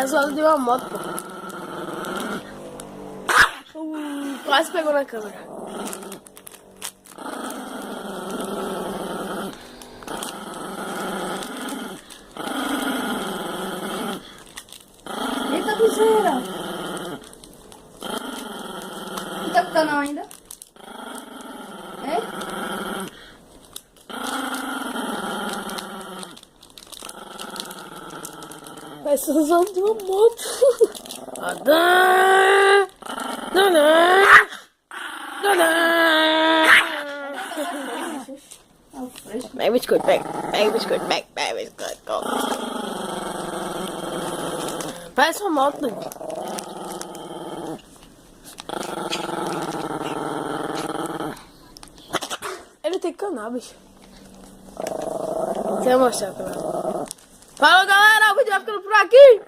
rodas de uma moto, pô. Quase pegou na câmera. Eita, buzeira. Não tá com o canal ainda? É? Parece os olhos de uma moto. Pega biscoito, pega biscoito, pega biscoito. Parece uma moto, né? Ele tem canal, bicho. Deixa eu mostrar o canal. Falou, galera, o vídeo vai ficando por aqui.